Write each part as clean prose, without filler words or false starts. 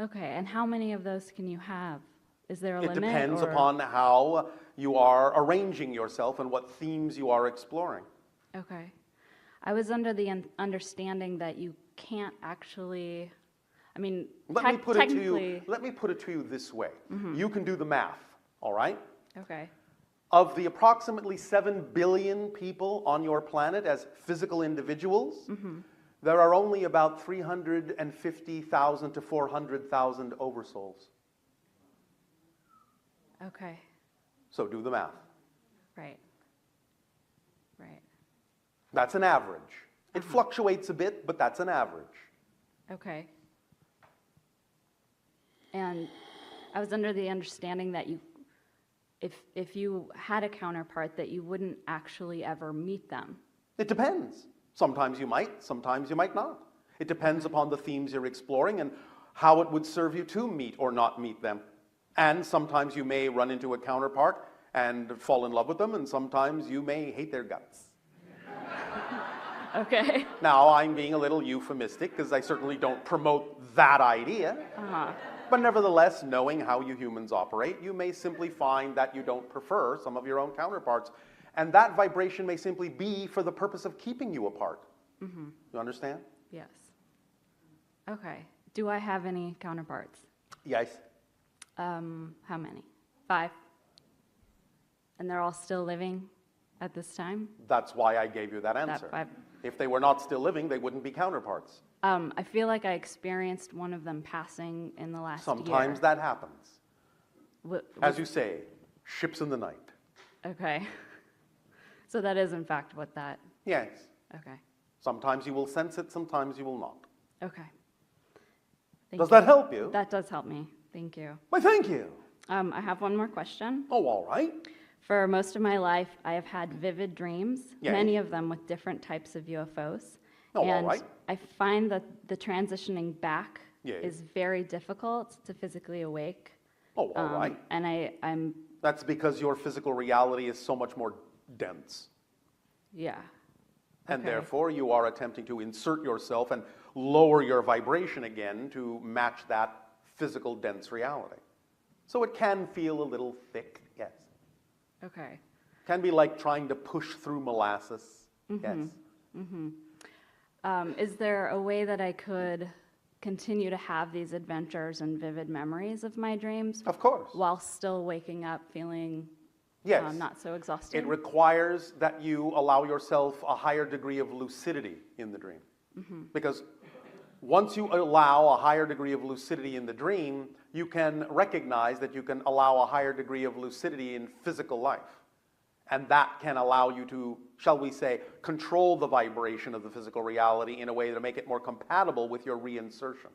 Okay, and how many of those can you have? Is there a limit? It depends or? upon how you are arranging yourself and what themes you are exploring. Okay. I was under the understanding that you can't actually, I mean, technically. Let me put it to you this way. You can do the math, all right? Okay. Of the approximately 7 billion people on your planet as physical individuals, there are only about 350,000 to 400,000 oversouls. Okay. So do the math. Right. Right. That's an average. It fluctuates a bit, but that's an average. Okay. And I was under the understanding that if you had a counterpart, that you wouldn't actually ever meet them. It depends. Sometimes you might, sometimes you might not. It depends upon the themes you're exploring and how it would serve you to meet or not meet them. And sometimes you may run into a counterpart and fall in love with them, and sometimes you may hate their guts. Okay. Now, I'm being a little euphemistic because I certainly don't promote that idea. But nevertheless, knowing how you humans operate, you may simply find that you don't prefer some of your own counterparts. And that vibration may simply be for the purpose of keeping you apart. You understand? Yes. Okay. Do I have any counterparts? Yes. How many? 5. And they're all still living at this time? That's why I gave you that answer. If they were not still living, they wouldn't be counterparts. I feel like I experienced one of them passing in the last year. Sometimes that happens. As you say, ships in the night. Okay. So that is in fact what that... Yes. Okay. Sometimes you will sense it, sometimes you will not. Okay. Does that help you? That does help me. Thank you. Why, thank you. I have one more question. Oh, all right. For most of my life, I have had vivid dreams, many of them with different types of UFOs. Oh, and all right. I find that the transitioning back Yes. is very difficult to physically awake. Oh, all right. And I'm... That's because your physical reality is so much more dense. Yeah. And Okay. therefore, you are attempting to insert yourself and lower your vibration again to match that physical dense reality. So it can feel a little thick, yes. Okay. Can be like trying to push through molasses, yes. Is there a way that I could continue to have these adventures and vivid memories of my dreams? Of course. While still waking up feeling Yes. not so exhausted? It requires that you allow yourself a higher degree of lucidity in the dream. Because once you allow a higher degree of lucidity in the dream, you can recognize that you can allow a higher degree of lucidity in physical life. And that can allow you to, shall we say, control the vibration of the physical reality in a way to make it more compatible with your reinsertion.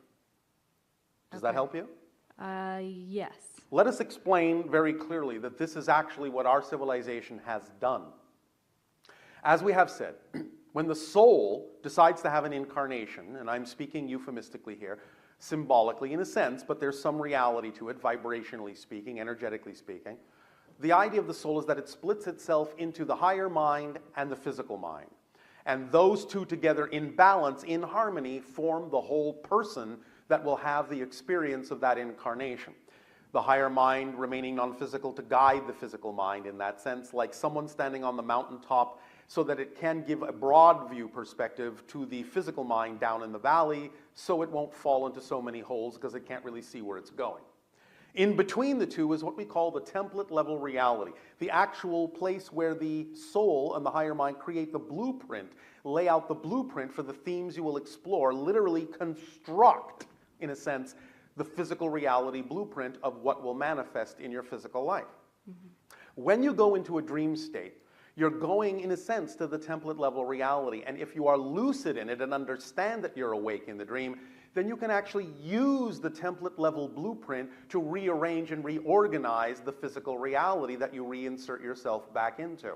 Does that help you? Yes. Let us explain very clearly that this is actually what our civilization has done. As we have said, when the soul decides to have an incarnation, and I'm speaking euphemistically here, symbolically in a sense, but there's some reality to it, vibrationally speaking, energetically speaking, the idea of the soul is that it splits itself into the higher mind and the physical mind. And those two together in balance, in harmony, form the whole person that will have the experience of that incarnation. The higher mind remaining non-physical to guide the physical mind in that sense, like someone standing on the mountaintop so that it can give a broad view perspective to the physical mind down in the valley so it won't fall into so many holes because it can't really see where it's going. In between the two is what we call the template level reality, the actual place where the soul and the higher mind create the blueprint, lay out the blueprint for the themes you will explore, literally construct, in a sense, the physical reality blueprint of what will manifest in your physical life. When you go into a dream state, you're going, in a sense, to the template level reality. And if you are lucid in it and understand that you're awake in the dream, then you can actually use the template level blueprint to rearrange and reorganize the physical reality that you reinsert yourself back into.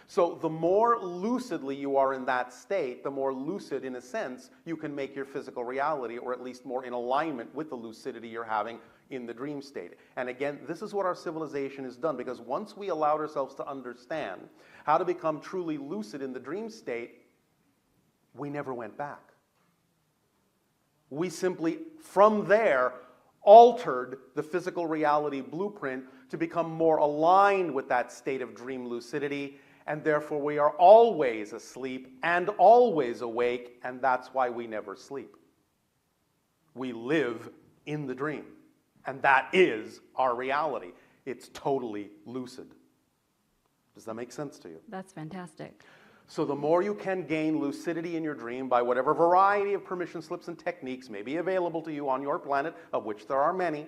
So the more lucidly you are in that state, the more lucid, in a sense, you can make your physical reality, or at least more in alignment with the lucidity you're having in the dream state. And again, this is what our civilization has done, because once we allowed ourselves to understand how to become truly lucid in the dream state, we never went back. We simply, from there, altered the physical reality blueprint to become more aligned with that state of dream lucidity, and therefore we are always asleep and always awake, and that's why we never sleep. We live in the dream, and that is our reality. It's totally lucid. Does that make sense to you? That's fantastic. So the more you can gain lucidity in your dream by whatever variety of permission slips and techniques may be available to you on your planet, of which there are many,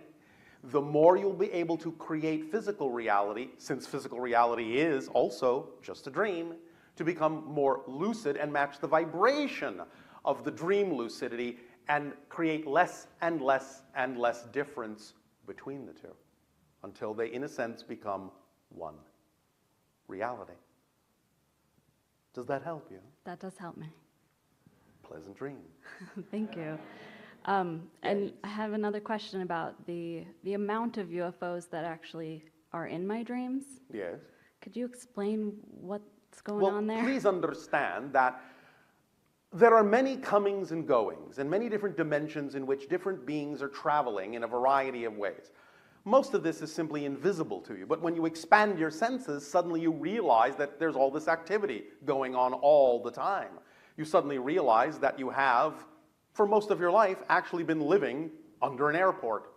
the more you'll be able to create physical reality, since physical reality is also just a dream, to become more lucid and match the vibration of the dream lucidity and create less and less and less difference between the two until they, in a sense, become one reality. Does that help you? That does help me. Pleasant dream. Thank you. And I have another question about the amount of UFOs that actually are in my dreams. Yes. Could you explain what's going on there? Please understand that there are many comings and goings and many different dimensions in which different beings are traveling in a variety of ways. Most of this is simply invisible to you, but when you expand your senses, suddenly you realize that there's all this activity going on all the time. You suddenly realize that you have, for most of your life, actually been living under an airport.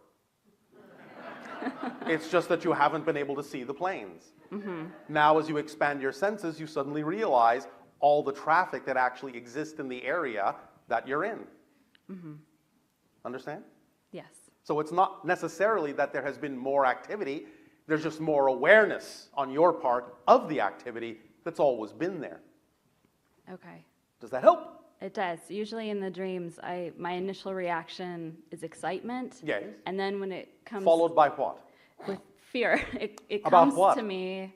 It's just that you haven't been able to see the planes. Mm-hmm. Now, as you expand your senses, you suddenly realize all the traffic that actually exists in the area that you're in. Mm-hmm. Understand? Yes. So it's not necessarily that there has been more activity, there's just more awareness on your part of the activity that's always been there. Okay. Does that help? It does. Usually in the dreams, my initial reaction is excitement. Yes. And then when it comes... Followed by what? With fear. It About comes what? to me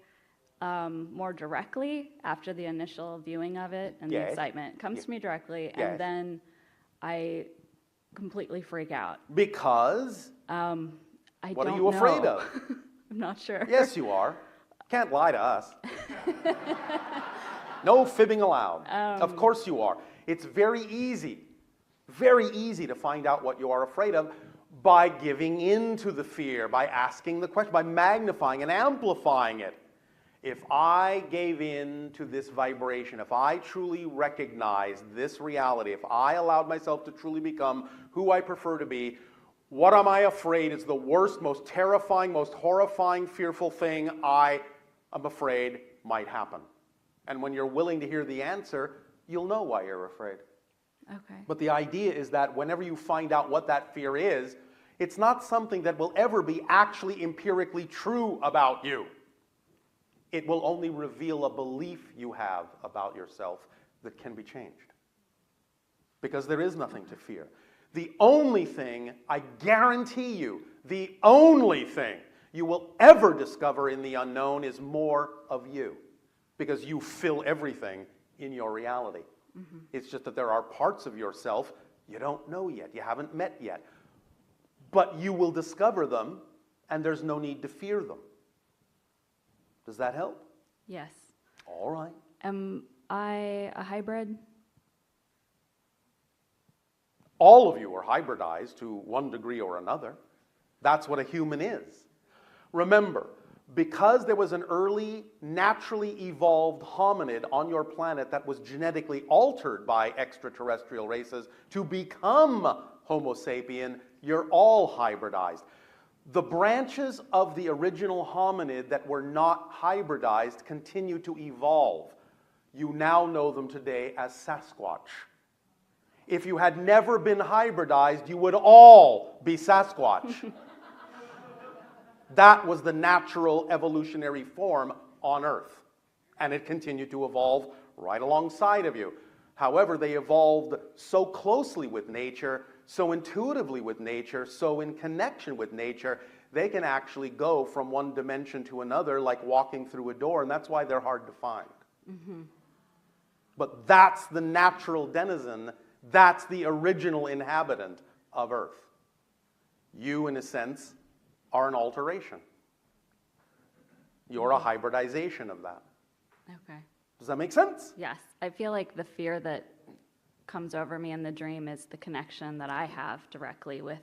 more directly after the initial viewing of it and the Yes. excitement. It comes to me directly, Yes. and then I completely freak out. Because? I What don't are you afraid know. of? I'm not sure. Yes, you are. Can't lie to us. No fibbing allowed. Of course you are. It's very easy to find out what you are afraid of by giving in to the fear, by asking the question, by magnifying and amplifying it. If I gave in to this vibration, if I truly recognized this reality, if I allowed myself to truly become who I prefer to be, what am I afraid is the worst, most terrifying, most horrifying, fearful thing I am afraid might happen? And when you're willing to hear the answer, you'll know why you're afraid. Okay. But the idea is that whenever you find out what that fear is, it's not something that will ever be actually empirically true about you. It will only reveal a belief you have about yourself that can be changed. Because there is nothing to fear. The only thing, I guarantee you, the only thing you will ever discover in the unknown is more of you. Because you fill everything in your reality. Mm-hmm. It's just that there are parts of yourself you don't know yet, you haven't met yet. But you will discover them, and there's no need to fear them. Does that help? Yes. All right. Am I a hybrid? All of you are hybridized to one degree or another. That's what a human is. Remember, because there was an early, naturally evolved hominid on your planet that was genetically altered by extraterrestrial races to become Homo sapien, you're all hybridized. The branches of the original hominid that were not hybridized continue to evolve. You now know them today as Sasquatch. If you had never been hybridized, you would all be Sasquatch. That was the natural evolutionary form on Earth. And it continued to evolve right alongside of you. However, they evolved so closely with nature, so intuitively with nature, so in connection with nature, they can actually go from one dimension to another like walking through a door, and that's why they're hard to find. Mm-hmm. But that's the natural denizen, that's the original inhabitant of Earth. You, in a sense, are an alteration. You're a hybridization of that. Okay. Does that make sense? Yes. I feel like the fear that comes over me in the dream is the connection that I have directly with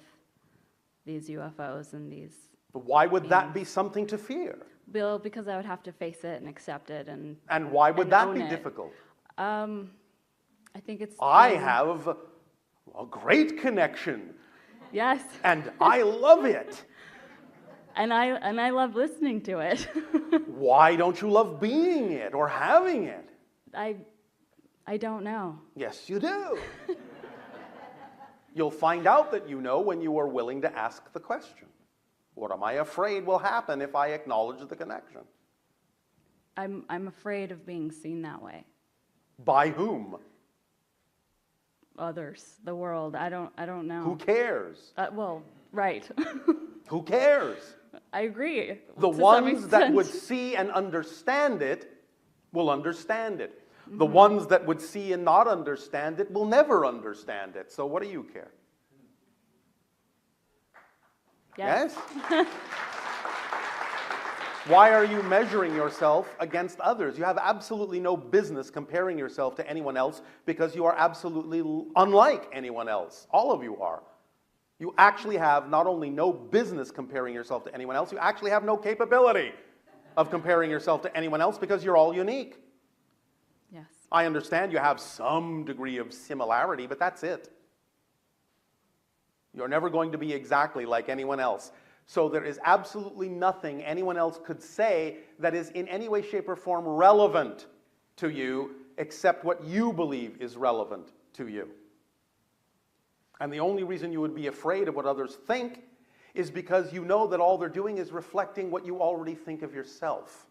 these UFOs and these. But why would that be something to fear? Bill, because I would have to face it and accept it and. And why would that own be it. difficult? I think it's. I have a great connection, Yes, and I love it. and I love listening to it. Why don't you love being it or having it? I don't know. Yes, you do. You'll find out that you know when you are willing to ask the question. What am I afraid will happen if I acknowledge the connection? I'm afraid of being seen that way. By whom? Others, the world. I don't know. Who cares? Well, right. Who cares? I agree. The to some ones that extent. would see and understand it will understand it. The ones that would see and not understand it will never understand it. So what do you care? Yes. Yes? Why are you measuring yourself against others? You have absolutely no business comparing yourself to anyone else because you are absolutely unlike anyone else. All of you are. You actually have not only no business comparing yourself to anyone else, you actually have no capability of comparing yourself to anyone else because you're all unique. Yes. I understand you have some degree of similarity, but that's it. You're never going to be exactly like anyone else. So there is absolutely nothing anyone else could say that is in any way, shape, or form relevant to you except what you believe is relevant to you. And the only reason you would be afraid of what others think is because you know that all they're doing is reflecting what you already think of yourself.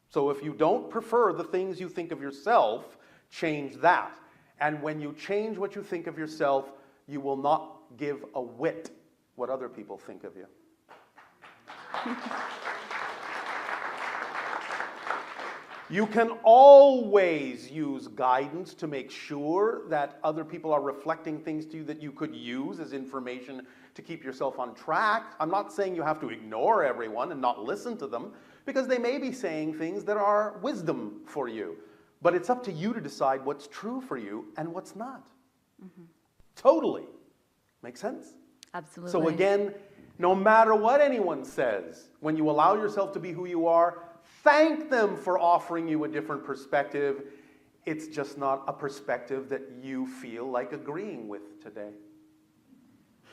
So if you don't prefer the things you think of yourself, change that. And when you change what you think of yourself, you will not give a whit what other people think of you. You can always use guidance to make sure that other people are reflecting things to you that you could use as information to keep yourself on track. I'm not saying you have to ignore everyone and not listen to them, because they may be saying things that are wisdom for you. But it's up to you to decide what's true for you and what's not. Totally. Make sense? Absolutely. So again, no matter what anyone says, when you allow yourself to be who you are, thank them for offering you a different perspective. It's just not a perspective that you feel like agreeing with today.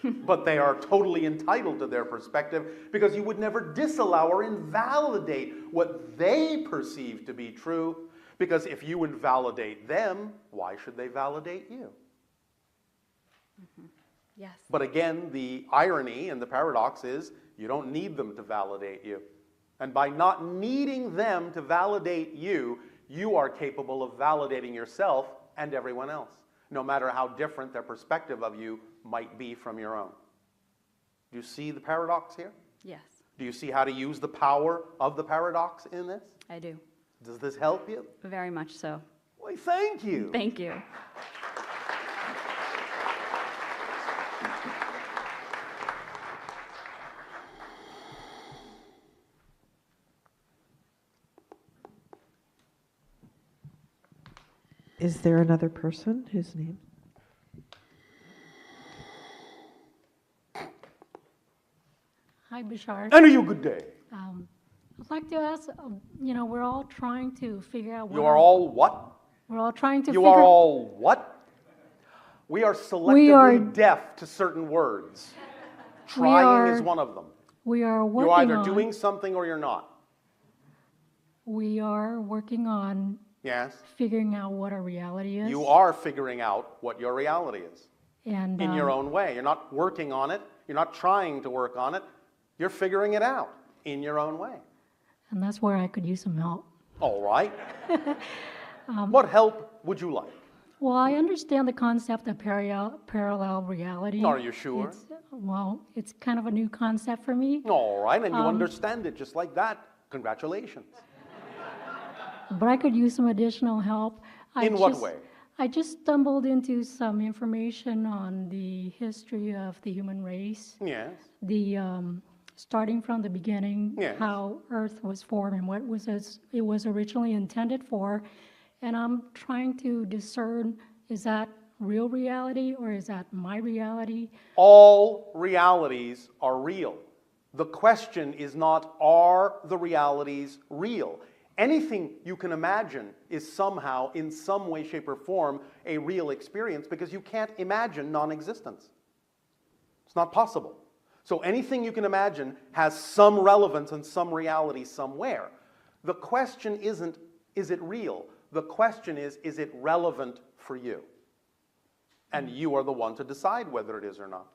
But they are totally entitled to their perspective because you would never disallow or invalidate what they perceive to be true. Because if you invalidate them, why should they validate you? Yes. But again, the irony and the paradox is you don't need them to validate you. And by not needing them to validate you, you are capable of validating yourself and everyone else, no matter how different their perspective of you might be from your own. Do you see the paradox here? Yes, Do you see how to use the power of the paradox in this? I do. Does this help you? Very much so. Why, thank you. Thank you. Is there another person whose name? Hi, Bashar. And you good day. I'd like to ask, we're all trying to figure out You are all what? We're all trying to You figure are all what? We are selectively deaf to certain words. Trying is one of them. We are working You're either on, doing something or you're not. we are working on Yes? figuring out what our reality is. You are figuring out what your reality is And in your own way. You're not working on it. You're not trying to work on it. You're figuring it out in your own way. And that's where I could use some help. All right. What help would you like? Well, I understand the concept of parallel reality. Are you sure? It's kind of a new concept for me. All right, and you understand it just like that. Congratulations. But I could use some additional help. In what way? I just stumbled into some information on the history of the human race. Yes. Starting from the beginning, Yes. how Earth was formed and what it was originally intended for. And I'm trying to discern is that real reality or is that my reality? All realities are real. The question is not, are the realities real? Anything you can imagine is somehow, in some way, shape, or form, a real experience because you can't imagine non-existence. It's not possible. So anything you can imagine has some relevance and some reality somewhere. The question isn't, is it real? The question is it relevant for you? And you are the one to decide whether it is or not.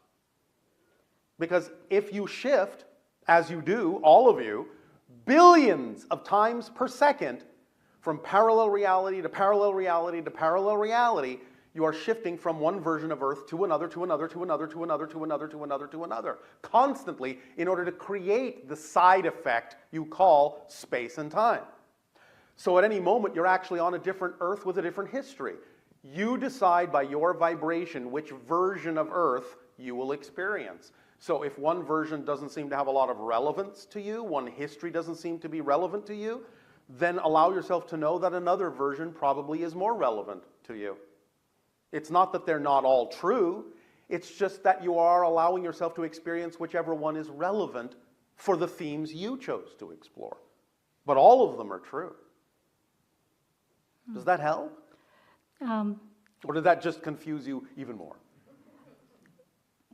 Because if you shift, as you do, all of you, billions of times per second from parallel reality to parallel reality to parallel reality, you are shifting from one version of Earth to another, to another, to another, to another, to another, to another, to another, constantly in order to create the side effect you call space and time. So at any moment, you're actually on a different Earth with a different history. You decide by your vibration which version of Earth you will experience. So if one version doesn't seem to have a lot of relevance to you, one history doesn't seem to be relevant to you, then allow yourself to know that another version probably is more relevant to you. It's not that they're not all true, it's just that you are allowing yourself to experience whichever one is relevant for the themes you chose to explore. But all of them are true. Does that help? Or did that just confuse you even more?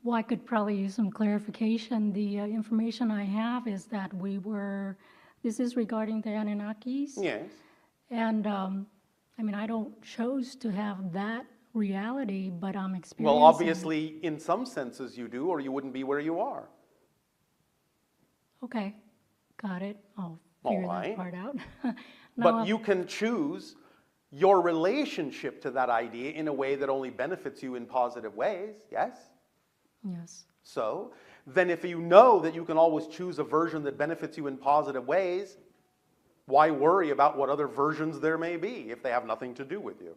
Well, I could probably use some clarification. The information I have is that this is regarding the Anunnakis. Yes. And I mean, I don't choose to have that reality, but I'm experiencing. Well, obviously, in some senses you do, or you wouldn't be where you are. Okay, got it. I'll All figure right. that part out. But you can choose your relationship to that idea in a way that only benefits you in positive ways, yes? Yes. So, then if you know that you can always choose a version that benefits you in positive ways, why worry about what other versions there may be if they have nothing to do with you?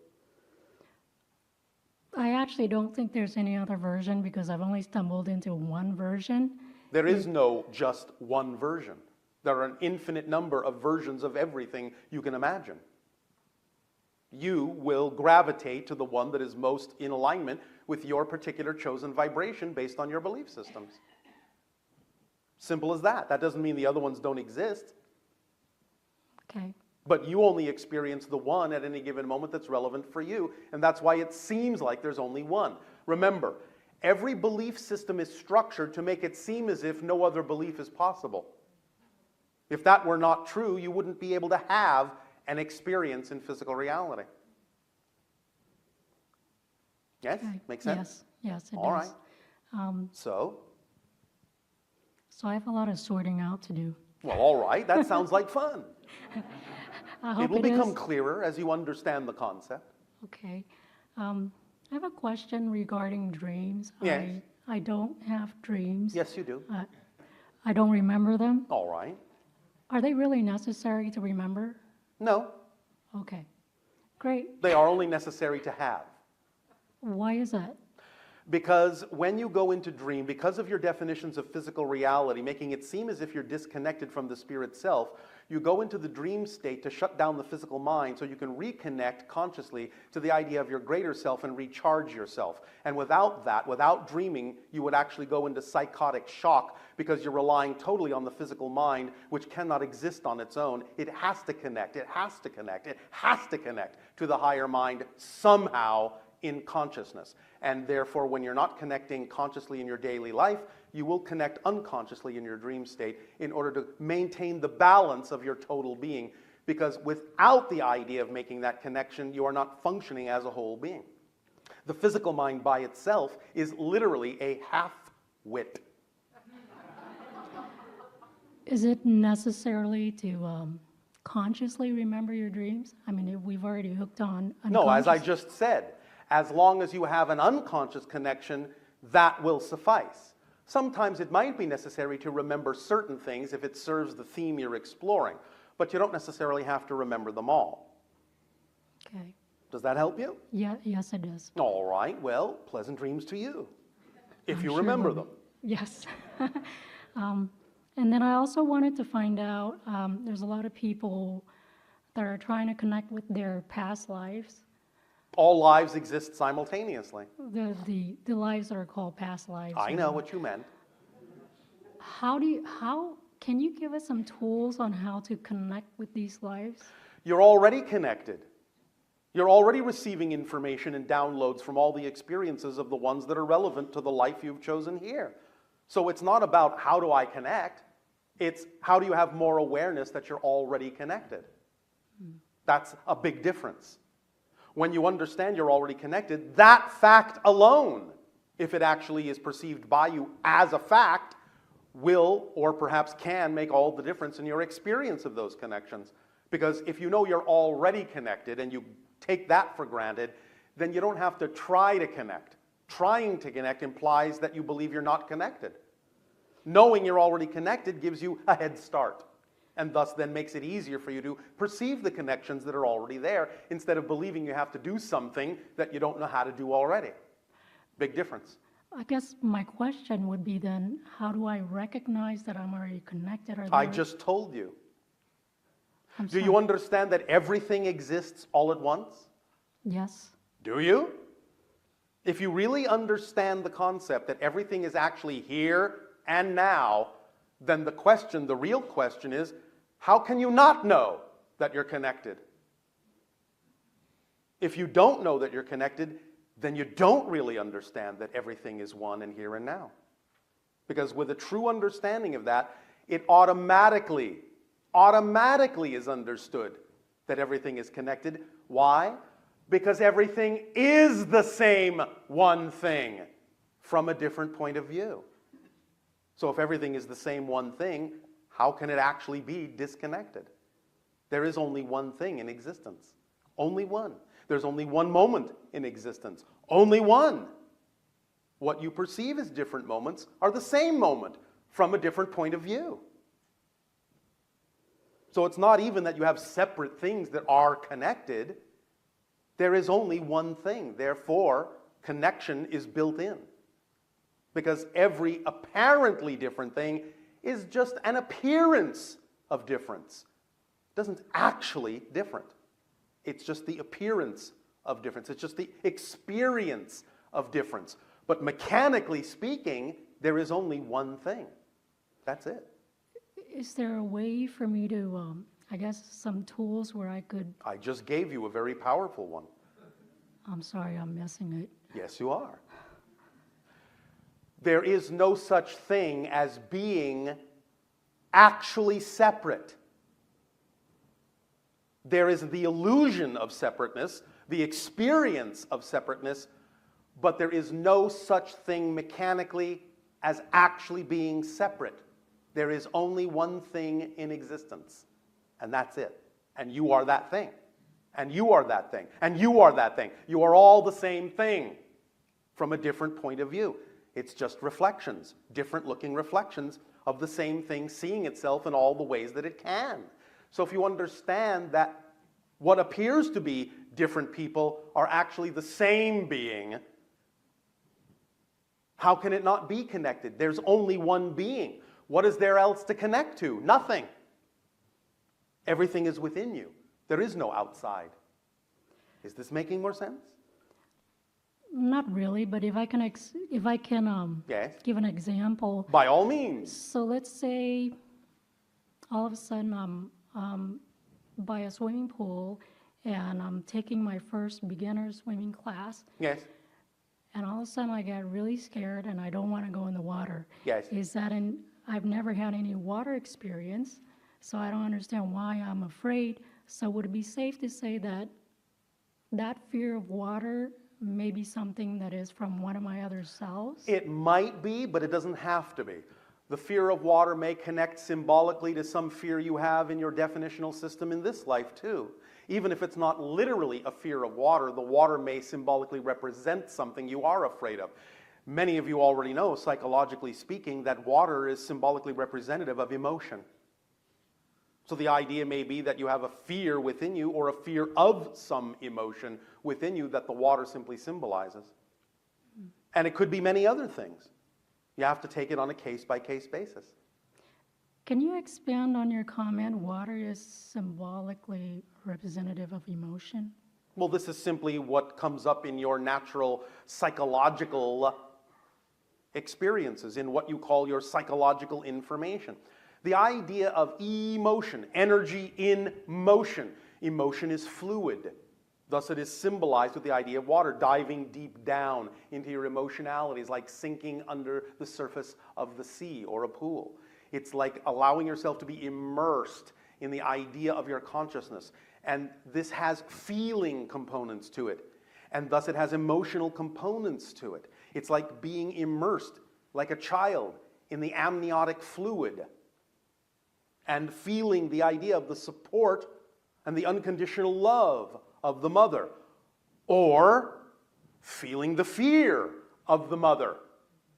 I actually don't think there's any other version because I've only stumbled into one version. There is no just one version. There are an infinite number of versions of everything you can imagine. You will gravitate to the one that is most in alignment with your particular chosen vibration based on your belief systems. Simple as that. That doesn't mean the other ones don't exist, Okay. but you only experience the one at any given moment that's relevant for you, and that's why it seems like there's only one. Remember, every belief system is structured to make it seem as if no other belief is possible. If that were not true, you wouldn't be able to have an experience in physical reality. Yes? Okay. Makes sense? Yes, it All does. right. So I have a lot of sorting out to do. well, all right. That sounds like fun. I hope It will it become is. clearer as you understand the concept. Okay. I have a question regarding dreams. Yes. I don't have dreams. Yes, you do. I don't remember them. All right. Are they really necessary to remember? No, Okay. Great. they are only necessary to have. Why is that? Because when you go into dream, because of your definitions of physical reality, making it seem as if you're disconnected from the spirit self, you go into the dream state to shut down the physical mind so you can reconnect consciously to the idea of your greater self and recharge yourself. And without that, without dreaming, you would actually go into psychotic shock because you're relying totally on the physical mind, which cannot exist on its own. It has to connect, it has to connect, it has to connect to the higher mind somehow in consciousness. And therefore, when you're not connecting consciously in your daily life, you will connect unconsciously in your dream state in order to maintain the balance of your total being. Because without the idea of making that connection, you are not functioning as a whole being. The physical mind by itself is literally a half-wit. Is it necessarily to consciously remember your dreams? I mean, we've already hooked on No, as I unconscious- just said, as long as you have an unconscious connection, that will suffice. Sometimes it might be necessary to remember certain things if it serves the theme you're exploring, but you don't necessarily have to remember them all. Okay. Does that help you? Yeah, yes, it does. All right, well, pleasant dreams to you, if I'm you sure remember will them. be. Yes. And then I also wanted to find out, there's a lot of people that are trying to connect with their past lives. All lives exist simultaneously. The lives that are called past lives. I know what you meant. How can you give us some tools on how to connect with these lives? You're already connected. You're already receiving information and downloads from all the experiences of the ones that are relevant to the life you've chosen here. So it's not about how do I connect, it's how do you have more awareness that you're already connected. That's a big difference. When you understand you're already connected, that fact alone, if it actually is perceived by you as a fact, will or perhaps can make all the difference in your experience of those connections. Because if you know you're already connected and you take that for granted, then you don't have to try to connect. Trying to connect implies that you believe you're not connected. Knowing you're already connected gives you a head start, and thus then makes it easier for you to perceive the connections that are already there, instead of believing you have to do something that you don't know how to do already. Big difference. I guess my question would be then, how do I recognize that I'm already connected? I just told you. I'm Do you sorry. understand that everything exists all at once? Yes. Do you? If you really understand the concept that everything is actually here and now, then the real question is, how can you not know that you're connected? If you don't know that you're connected, then you don't really understand that everything is one and here and now. Because with a true understanding of that, it automatically is understood that everything is connected. Why? Because everything is the same one thing from a different point of view. So if everything is the same one thing, how can it actually be disconnected? There is only one thing in existence. Only one. There's only one moment in existence. Only one. What you perceive as different moments are the same moment from a different point of view. So it's not even that you have separate things that are connected. There is only one thing. Therefore, connection is built in. Because every apparently different thing is just an appearance of difference. It doesn't actually different. It's just the appearance of difference. It's just the experience of difference. But mechanically speaking, there is only one thing. That's it. Is there a way for me to, I guess, some tools where I could... I just gave you a very powerful one. I'm sorry, I'm missing it. Yes, you are. There is no such thing as being actually separate. There is the illusion of separateness, the experience of separateness, but there is no such thing mechanically as actually being separate. There is only one thing in existence, and that's it. And you are that thing. And you are that thing. And you are that thing. You are all the same thing from a different point of view. It's just reflections, different looking reflections of the same thing seeing itself in all the ways that it can. So if you understand that what appears to be different people are actually the same being, how can it not be connected? There's only one being. What is there else to connect to? Nothing. Everything is within you. There is no outside. Is this making more sense? Not really, but if I can, Yes. give an example. By all means. So let's say all of a sudden I'm by a swimming pool and I'm taking my first beginner swimming class, Yes. and all of a sudden I get really scared and I don't want to go in the water. Yes. I've never had any water experience, so I don't understand why I'm afraid. So would it be safe to say that that fear of water may be something that is from one of my other selves? It might be, but it doesn't have to be. The fear of water may connect symbolically to some fear you have in your definitional system in this life too. Even if it's not literally a fear of water, the water may symbolically represent something you are afraid of. Many of you already know, psychologically speaking, that water is symbolically representative of emotion. So the idea may be that you have a fear within you or a fear of some emotion within you that the water simply symbolizes. And it could be many other things. You have to take it on a case-by-case basis. Can you expand on your comment, water is symbolically representative of emotion? Well, this is simply what comes up in your natural psychological experiences, in what you call your psychological information. The idea of emotion, energy in motion. Emotion is fluid. Thus it is symbolized with the idea of water, diving deep down into your emotionalities, like sinking under the surface of the sea or a pool. It's like allowing yourself to be immersed in the idea of your consciousness. And this has feeling components to it. And thus it has emotional components to it. It's like being immersed, like a child, in the amniotic fluid and feeling the idea of the support and the unconditional love of the mother, or feeling the fear of the mother.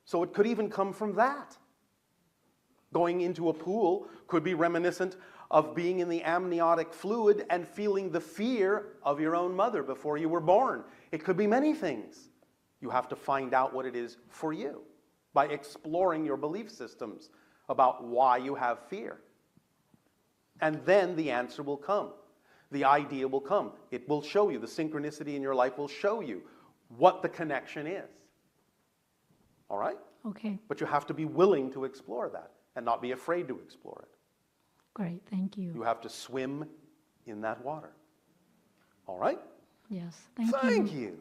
So it could even come from that. Going into a pool could be reminiscent of being in the amniotic fluid and feeling the fear of your own mother before you were born. It could be many things. You have to find out what it is for you by exploring your belief systems about why you have fear. And then the answer will come. The idea will come. It will show you. The synchronicity in your life will show you what the connection is. All right? Okay, But you have to be willing to explore that and not be afraid to explore it. great, thank you. You have to swim in that water. All right? Yes, thank you. Thank you.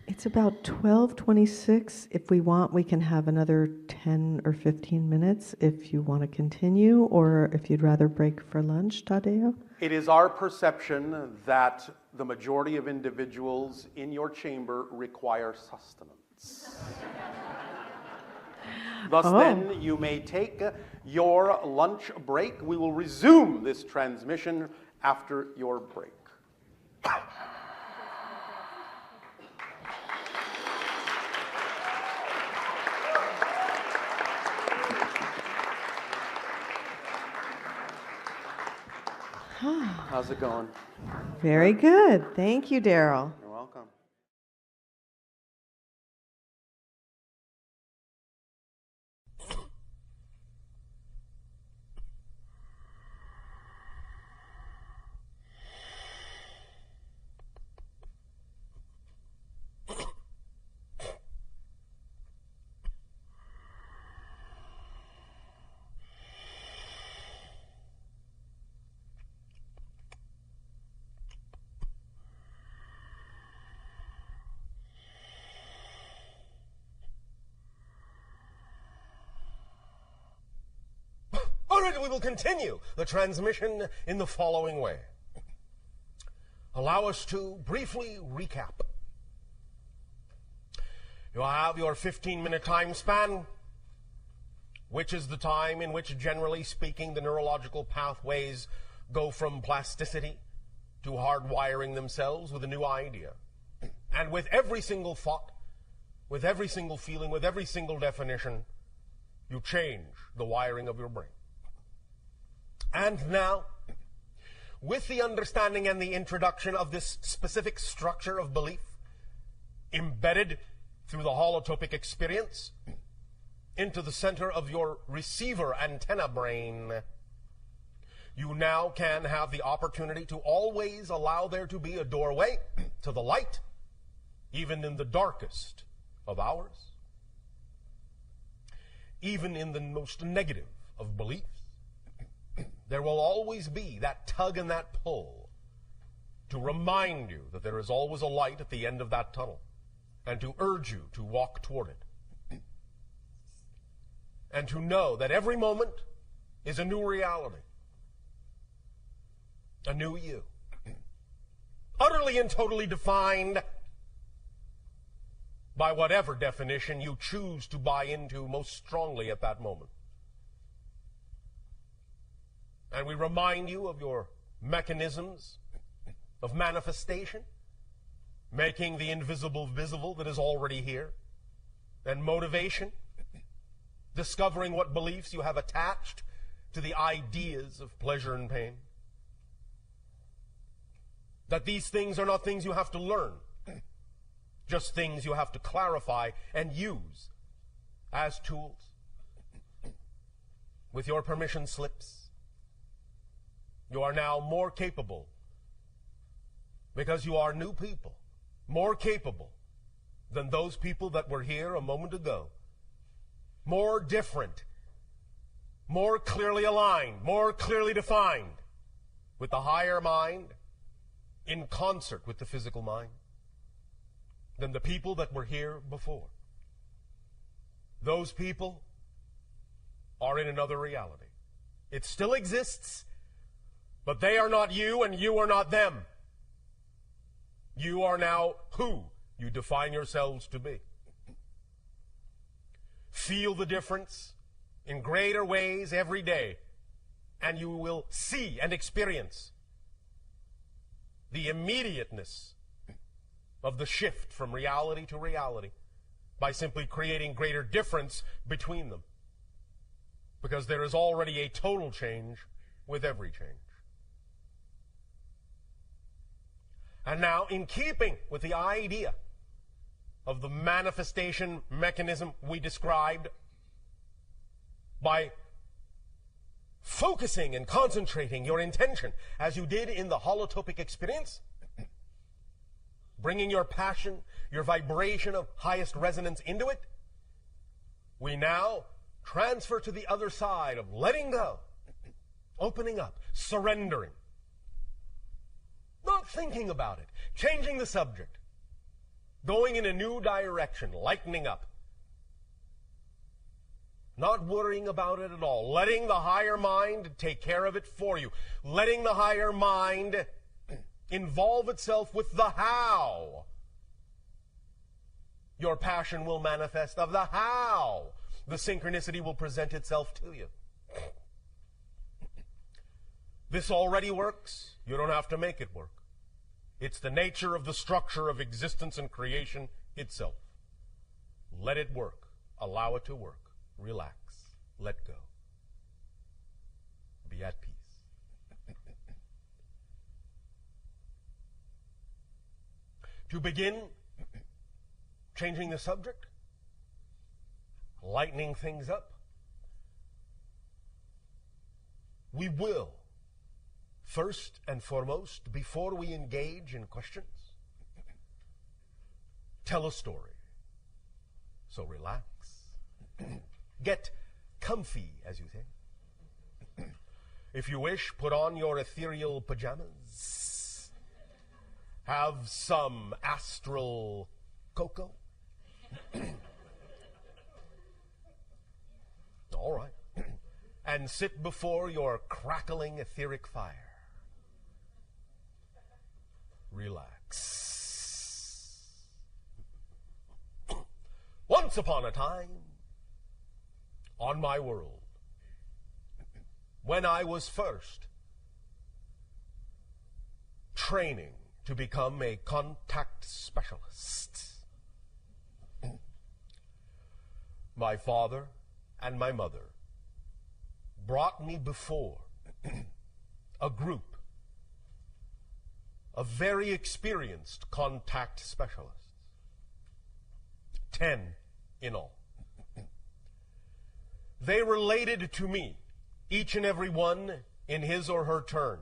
It's about 12:26. If we want, we can have another 10 or 15 minutes if you want to continue, or if you'd rather break for lunch, Tadeo. It is our perception that the majority of individuals in your chamber require sustenance. Thus then, you may take your lunch break. We will resume this transmission after your break. How's it going? Very good. Thank you, Daryl. You're welcome. All right, we will continue the transmission in the following way. Allow us to briefly recap. You have your 15-minute time span, which is the time in which, generally speaking, the neurological pathways go from plasticity to hardwiring themselves with a new idea. And with every single thought, with every single feeling, with every single definition, you change the wiring of your brain. And now, with the understanding and the introduction of this specific structure of belief, embedded through the holotopic experience into the center of your receiver antenna brain, you now can have the opportunity to always allow there to be a doorway to the light, even in the darkest of hours, even in the most negative of beliefs. There will always be that tug and that pull to remind you that there is always a light at the end of that tunnel, and to urge you to walk toward it. And to know that every moment is a new reality, a new you, utterly and totally defined by whatever definition you choose to buy into most strongly at that moment. And we remind you of your mechanisms of manifestation, making the invisible visible that is already here, and motivation, discovering what beliefs you have attached to the ideas of pleasure and pain. That these things are not things you have to learn, just things you have to clarify and use as tools. With your permission slips, you are now more capable, because you are new people, more capable than those people that were here a moment ago, more different, more clearly aligned, more clearly defined, with the higher mind in concert with the physical mind, than the people that were here before. Those people are in another reality. It still exists, but they are not you and you are not them. You are now who you define yourselves to be. Feel the difference in greater ways every day, and you will see and experience the immediateness of the shift from reality to reality by simply creating greater difference between them. Because there is already a total change with every change. And now, in keeping with the idea of the manifestation mechanism we described, by focusing and concentrating your intention, as you did in the holotopic experience, bringing your passion, your vibration of highest resonance into it, we now transfer to the other side of letting go, opening up, surrendering, not thinking about it, changing the subject, going in a new direction, lightening up, not worrying about it at all, letting the higher mind take care of it for you, letting the higher mind involve itself with the how your passion will manifest, of the how the synchronicity will present itself to you. This already works. You don't have to make it work. It's the nature of the structure of existence and creation itself. Let it work. Allow it to work. Relax. Let go. Be at peace. To begin changing the subject, lightening things up, we will, first and foremost, before we engage in questions, tell a story. So relax. Get comfy, as you say. If you wish, put on your ethereal pajamas. Have some astral cocoa. All right. And sit before your crackling etheric fire. Relax. Once upon a time, on my world, when I was first training to become a contact specialist, my father and my mother brought me before a group of very experienced contact specialists, 10 in all. They related to me, each and every one in his or her turn,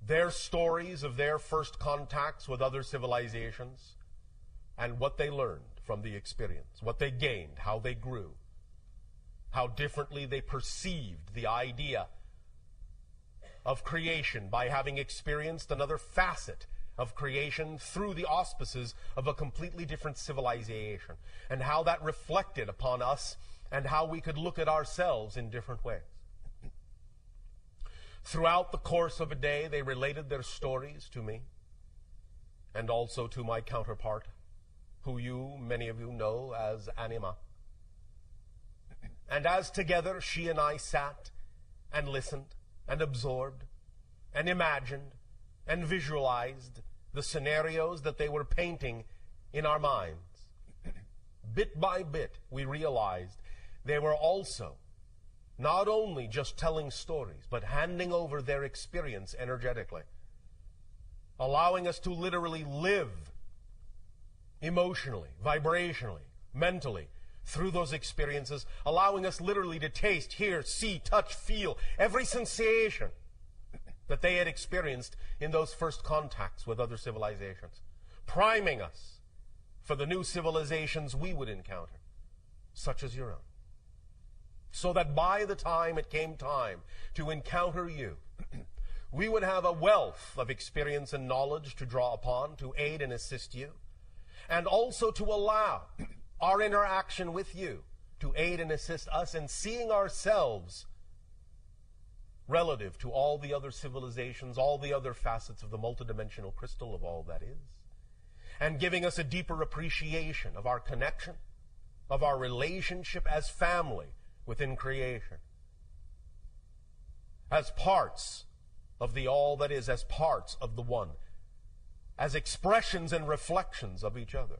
their stories of their first contacts with other civilizations and what they learned from the experience, what they gained, how they grew, how differently they perceived the idea of creation by having experienced another facet of creation through the auspices of a completely different civilization, and how that reflected upon us and how we could look at ourselves in different ways. Throughout the course of a day, they related their stories to me and also to my counterpart, who many of you know as Anima. And as together she and I sat and listened and absorbed and imagined and visualized the scenarios that they were painting in our minds, bit by bit we realized they were also not only just telling stories, but handing over their experience energetically, allowing us to literally live emotionally, vibrationally, mentally, through those experiences, allowing us literally to taste, hear, see, touch, feel every sensation that they had experienced in those first contacts with other civilizations, priming us for the new civilizations we would encounter, such as your own. So that by the time it came time to encounter you, we would have a wealth of experience and knowledge to draw upon, to aid and assist you, and also to allow our interaction with you to aid and assist us in seeing ourselves relative to all the other civilizations, all the other facets of the multidimensional crystal of all that is, and giving us a deeper appreciation of our connection, of our relationship as family within creation, as parts of the all that is, as parts of the one, as expressions and reflections of each other.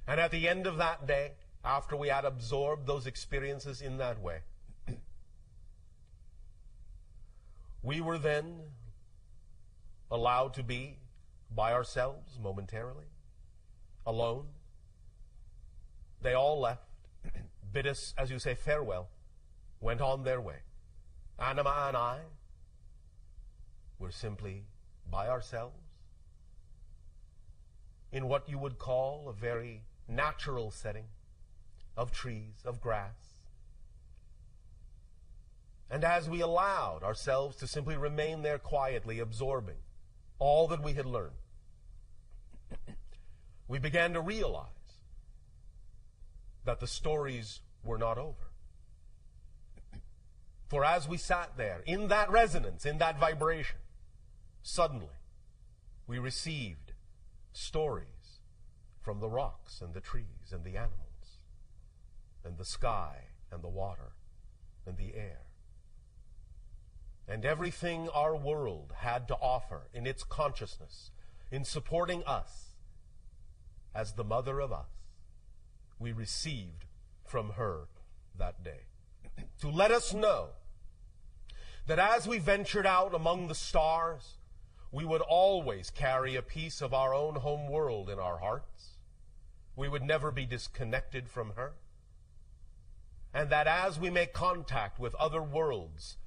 And at the end of that day, after we had absorbed those experiences in that way, we were then allowed to be by ourselves momentarily, alone. They all left, bid us, as you say, farewell, went on their way. Anima and I were simply by ourselves in what you would call a very natural setting of trees, of grass. And as we allowed ourselves to simply remain there quietly, absorbing all that we had learned, we began to realize that the stories were not over. For as we sat there, in that resonance, in that vibration, suddenly we received stories from the rocks and the trees and the animals and the sky and the water and the air. And everything our world had to offer in its consciousness, in supporting us as the mother of us, we received from her that day. To let us know that as we ventured out among the stars, we would always carry a piece of our own home world in our hearts. We would never be disconnected from her. And that as we make contact with other worlds,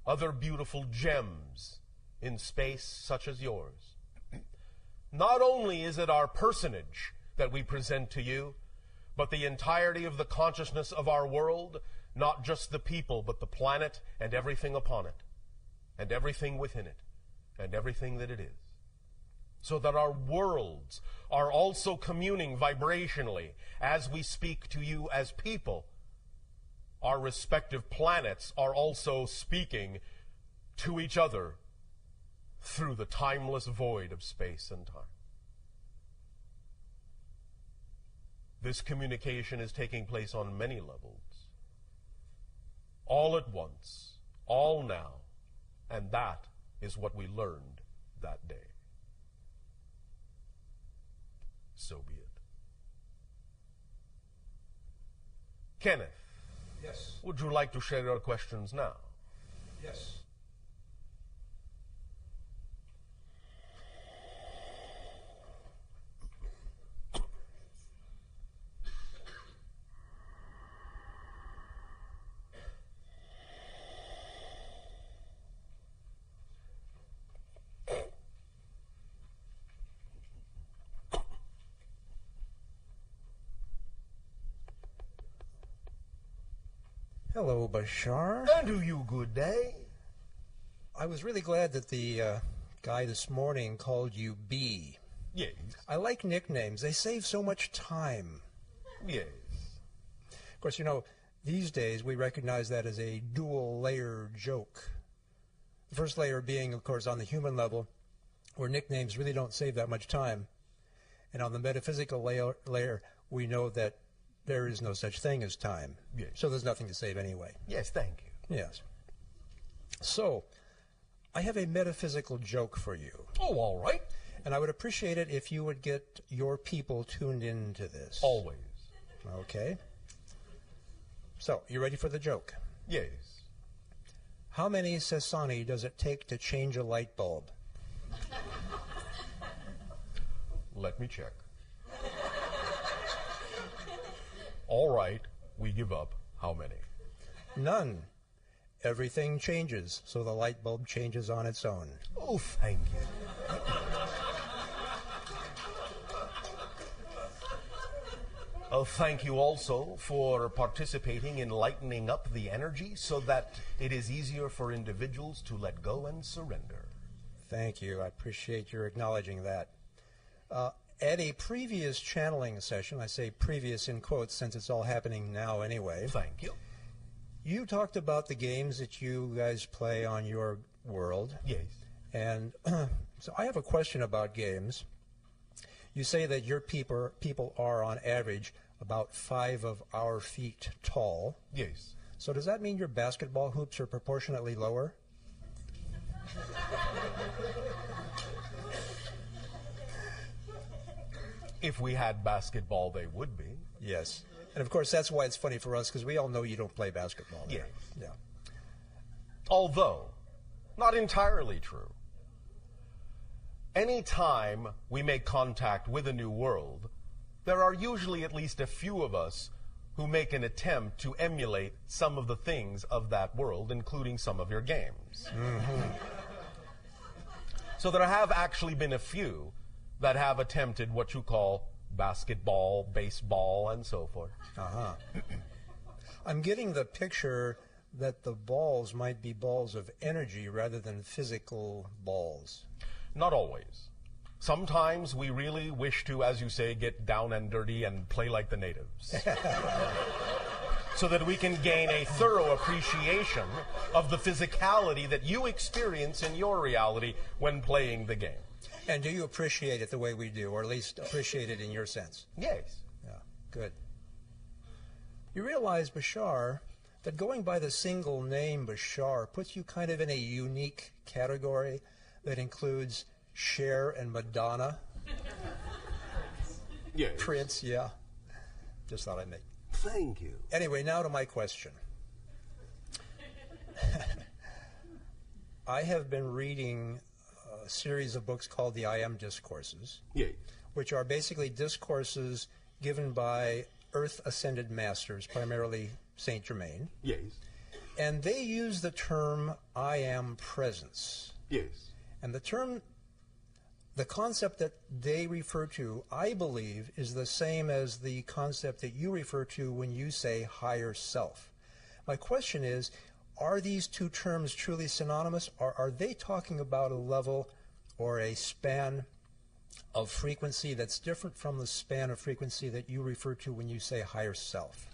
other beautiful gems in space such as yours, not only is it our personage that we present to you, but the entirety of the consciousness of our world, not just the people, but the planet and everything upon it, and everything within it, and everything that it is. So that our worlds are also communing vibrationally as we speak to you as people. Our respective planets are also speaking to each other through the timeless void of space and time. This communication is taking place on many levels, all at once, all now, and that is what we learned that day. So be it. Kenneth. Yes. Would you like to share your questions now? Yes. Hello, Bashar. And do you good day? I was really glad that the guy this morning called you B. Yes. I like nicknames. They save so much time. Yes. Of course, you know, these days we recognize that as a dual-layer joke. The first layer being, of course, on the human level, where nicknames really don't save that much time. And on the metaphysical layer, we know that there is no such thing as time. Yes. So there's nothing to save anyway. Yes, thank you. Yes. So, I have a metaphysical joke for you. Oh, all right. And I would appreciate it if you would get your people tuned into this. Always. Okay. So, you ready for the joke? Yes. How many Sasani does it take to change a light bulb? Let me check. All right, we give up. How many? None. Everything changes, so the light bulb changes on its own. Oh, thank you. Thank you also for participating in lightening up the energy so that it is easier for individuals to let go and surrender. Thank you. I appreciate your acknowledging that. At a previous channeling session, I say previous in quotes since it's all happening now anyway. Thank you. You talked about the games that you guys play on your world. Yes. And so I have a question about games. You say that your people are on average about 5 of our feet tall. Yes. So does that mean your basketball hoops are proportionately lower? If we had basketball, they would be. Yes. And of course, that's why it's funny for us, because we all know you don't play basketball. Yes. Yeah. Although, not entirely true. Any time we make contact with a new world, there are usually at least a few of us who make an attempt to emulate some of the things of that world, including some of your games. Mm-hmm. So there have actually been a few that have attempted what you call basketball, baseball, and so forth. Uh-huh. I'm getting the picture that the balls might be balls of energy rather than physical balls. Not always. Sometimes we really wish to, as you say, get down and dirty and play like the natives. So that we can gain a thorough appreciation of the physicality that you experience in your reality when playing the game. And do you appreciate it the way we do, or at least appreciate it in your sense? Yes. Yeah, good. You realize, Bashar, that going by the single name Bashar puts you kind of in a unique category that includes Cher and Madonna. Yes. Prince, yeah. Just thought I'd make. Thank you. Anyway, now to my question. I have been reading a series of books called the I Am Discourses, Yes. which are basically discourses given by Earth Ascended Masters, primarily Saint Germain. Yes. And they use the term I Am Presence. Yes. And the concept that they refer to, I believe, is the same as the concept that you refer to when you say higher self. My question is, are these two terms truly synonymous, or are they talking about a level or a span of frequency that's different from the span of frequency that you refer to when you say higher self?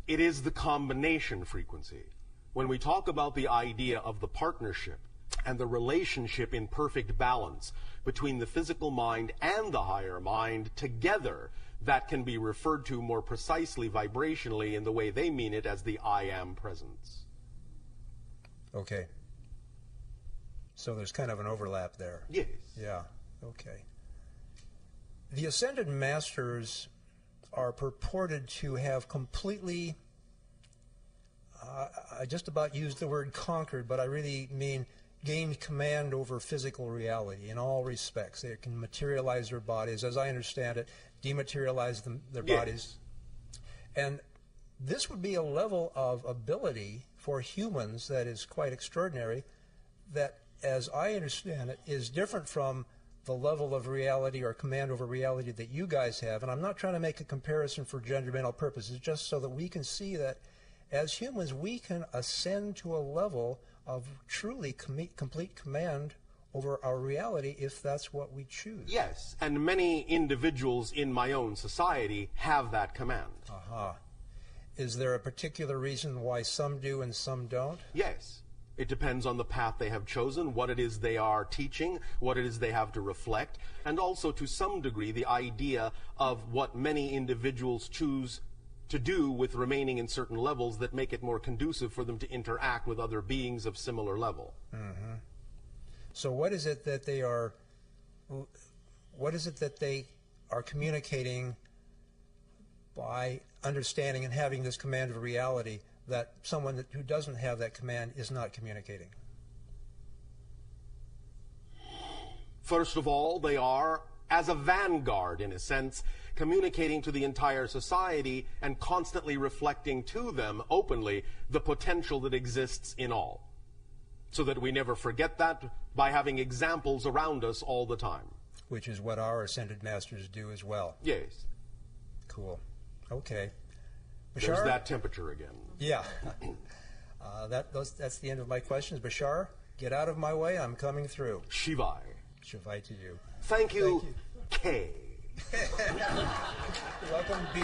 It is the combination frequency. When we talk about the idea of the partnership and the relationship in perfect balance between the physical mind and the higher mind together, that can be referred to more precisely vibrationally in the way they mean it as the I Am Presence. Okay. So there's kind of an overlap there. Yes. Yeah, okay. The Ascended Masters are purported to have completely, I just about used the word conquered, but I really mean gained command over physical reality in all respects. They can materialize their bodies, as I understand it, dematerialize their bodies. And this would be a level of ability for humans that is quite extraordinary, that, as I understand it, is different from the level of reality or command over reality that you guys have. And I'm not trying to make a comparison for judgmental purposes, just so that we can see that as humans we can ascend to a level of truly complete command over our reality if that's what we choose. Yes, and many individuals in my own society have that command. Uh-huh. Is there a particular reason why some do and some don't? Yes. It depends on the path they have chosen, what it is they are teaching, what it is they have to reflect, and also to some degree the idea of what many individuals choose to do with remaining in certain levels that make it more conducive for them to interact with other beings of similar level. Mm-hmm. So what is it that they are communicating by understanding and having this command of reality that someone who doesn't have that command is not communicating? First of all, they are as a vanguard, in a sense, communicating to the entire society and constantly reflecting to them openly the potential that exists in all, so that we never forget that by having examples around us all the time. Which is what our ascended masters do as well. Yes. Cool. Okay. There's Bashar? that temperature again. Yeah. That's the end of my questions. Bashar, get out of my way. I'm coming through. Shivai. Shivai to you. Thank you, K. Welcome, B.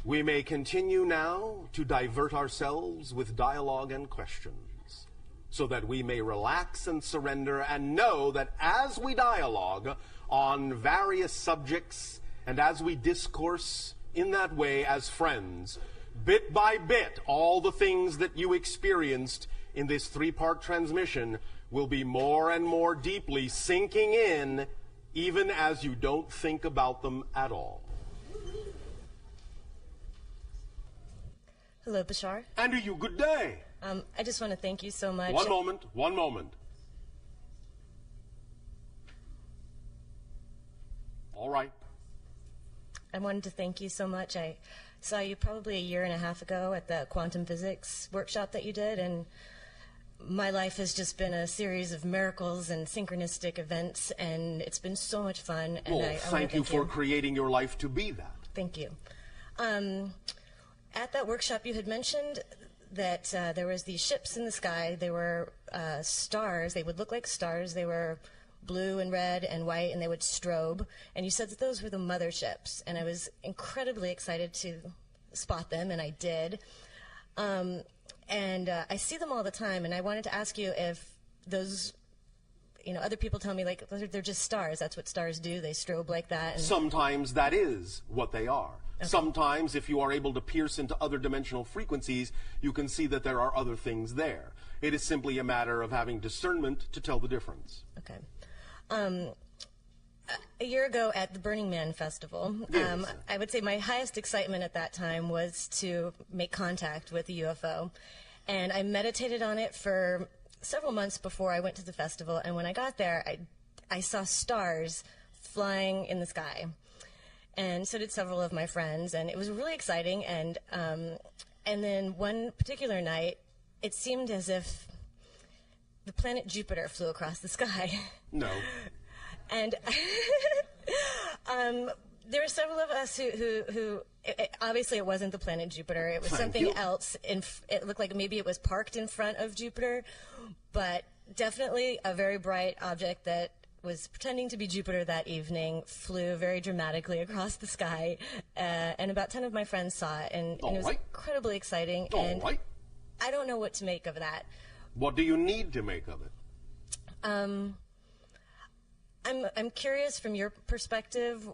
We may continue now to divert ourselves with dialogue and questions, so that we may relax and surrender and know that as we dialogue on various subjects and as we discourse in that way as friends, bit by bit, all the things that you experienced in this three-part transmission will be more and more deeply sinking in, even as you don't think about them at all. Hello, Bashar. And you, good day. I just want to thank you so much. One moment. All right. I wanted to thank you so much. I saw you probably a year and a half ago at the quantum physics workshop that you did, and my life has just been a series of miracles and synchronistic events, and it's been so much fun. And Well, I thank you for creating your life to be that. Thank you. At that workshop, you had mentioned that there was these ships in the sky. They were stars. They would look like stars. They were blue and red and white, and they would strobe. And you said that those were the motherships. And I was incredibly excited to spot them, and I did. I see them all the time, and I wanted to ask you if those, other people tell me, like, they're just stars. That's what stars do. They strobe like that. And Sometimes that is what they are. Okay. Sometimes, if you are able to pierce into other dimensional frequencies, you can see that there are other things there. It is simply a matter of having discernment to tell the difference. Okay. A year ago at the Burning Man Festival, Yes. I would say my highest excitement at that time was to make contact with a UFO. And I meditated on it for several months before I went to the festival. And when I got there, I saw stars flying in the sky. And so did several of my friends, and it was really exciting. And then one particular night, it seemed as if the planet Jupiter flew across the sky. No. And there were several of us who obviously it wasn't the planet Jupiter. It was Thank something you. else. It looked like maybe it was parked in front of Jupiter, but definitely a very bright object that was pretending to be Jupiter that evening flew very dramatically across the sky, and about 10 of my friends saw it, and it was right. incredibly exciting. All and right. I don't know what to make of that. What do you need to make of it? I'm curious from your perspective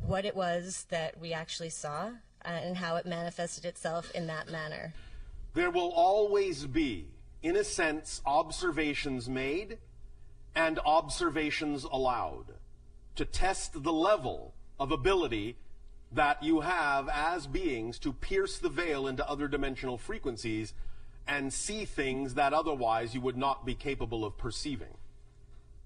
what it was that we actually saw and how it manifested itself in that manner. There will always be, in a sense, observations made and observations allowed to test the level of ability that you have as beings to pierce the veil into other dimensional frequencies and see things that otherwise you would not be capable of perceiving.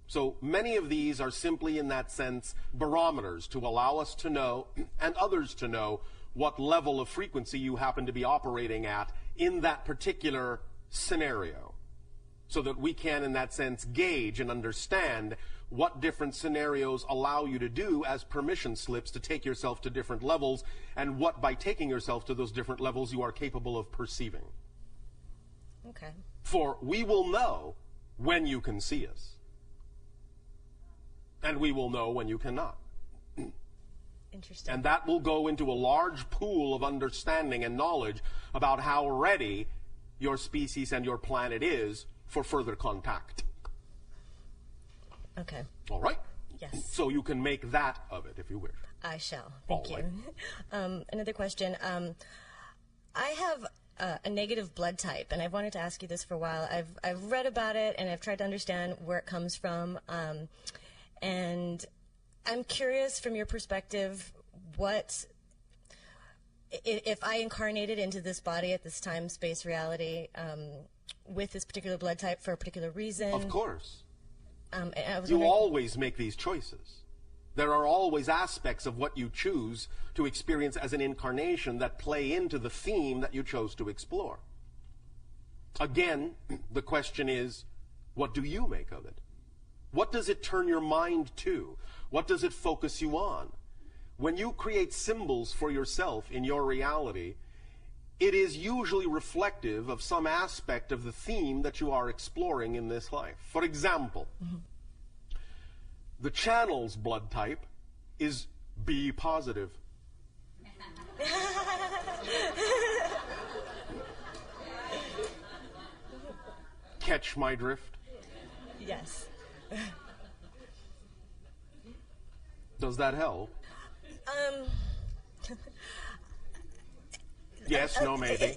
So many of these are simply, in that sense, barometers to allow us to know and others to know what level of frequency you happen to be operating at in that particular scenario, so that we can, in that sense, gauge and understand what different scenarios allow you to do as permission slips to take yourself to different levels, and what, by taking yourself to those different levels, you are capable of perceiving. Okay. For we will know when you can see us, and we will know when you cannot. Interesting. And that will go into a large pool of understanding and knowledge about how ready your species and your planet is for further contact. Okay. All right? Yes. So you can make that of it if you wish. I shall. Thank All you. Another question. I have a negative blood type, and I've wanted to ask you this for a while. I've read about it, and I've tried to understand where it comes from. And I'm curious, from your perspective, what if I incarnated into this body at this time, space, reality, with this particular blood type for a particular reason. Of course. And I was You wondering- always make these choices. There are always aspects of what you choose to experience as an incarnation that play into the theme that you chose to explore. Again, the question is, what do you make of it? What does it turn your mind to? What does it focus you on? When you create symbols for yourself in your reality, it is usually reflective of some aspect of the theme that you are exploring in this life. For example, the channel's blood type is B positive. Catch my drift? Yes. Does that help? Yes, no, maybe.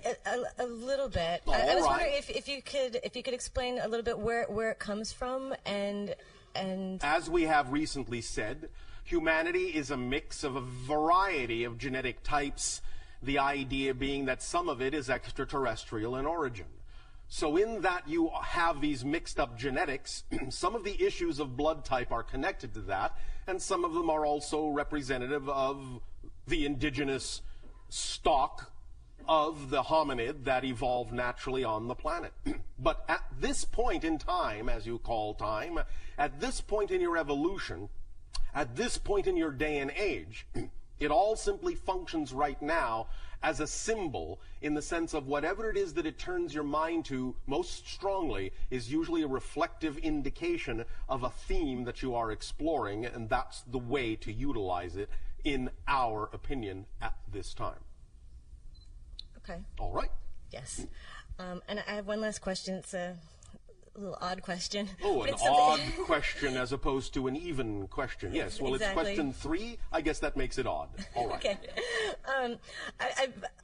A little bit. All I was right. wondering if you could explain a little bit where it comes from and As we have recently said, humanity is a mix of a variety of genetic types, the idea being that some of it is extraterrestrial in origin. So in that you have these mixed up genetics, some of the issues of blood type are connected to that, and some of them are also representative of the indigenous stock of the hominid that evolved naturally on the planet. But at this point in time, as you call time, at this point in your evolution, at this point in your day and age, it all simply functions right now as a symbol in the sense of whatever it is that it turns your mind to most strongly is usually a reflective indication of a theme that you are exploring, and that's the way to utilize it, in our opinion, at this time. okay. All right. Yes. And I have one last question. It's a little odd question. Oh, but an it's odd something- question as opposed to an even question. Yes, well, Exactly. it's question 3. I guess that makes it odd. All right. Okay.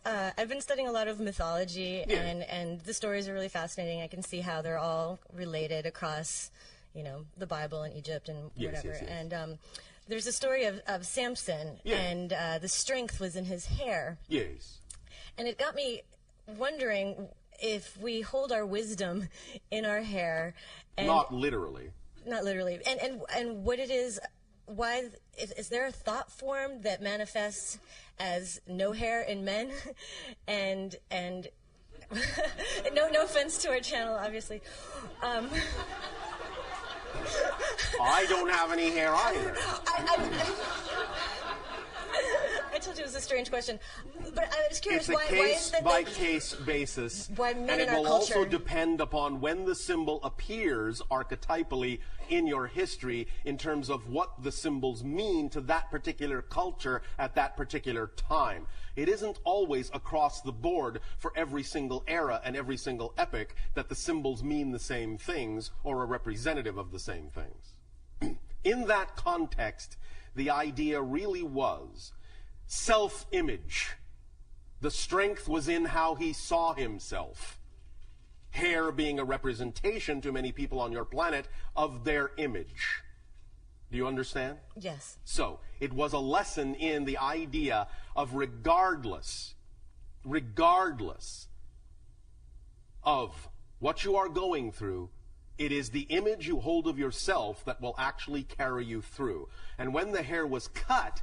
I've been studying a lot of mythology, Yeah. and the stories are really fascinating. I can see how they're all related across, the Bible and Egypt and Yes, whatever. yes, yes. And there's a story of Samson, Yeah. and the strength was in his hair. Yes. And it got me wondering if we hold our wisdom in our hair, and Not literally. not literally, and what it is, why is there a thought form that manifests as no hair in men, and no offense to our channel, obviously. I don't have any hair either. I told you it was a strange question, but I was curious It's a why is that case-by-case basis, Why men and it in our will also culture- depend upon when the symbol appears archetypally in your history in terms of what the symbols mean to that particular culture at that particular time. It isn't always across the board for every single era and every single epoch that the symbols mean the same things or are representative of the same things. In that context, the idea really was self-image. The strength was in how he saw himself. Hair being a representation to many people on your planet of their image. Do you understand? Yes. So, it was a lesson in the idea of regardless of what you are going through, it is the image you hold of yourself that will actually carry you through. And when the hair was cut,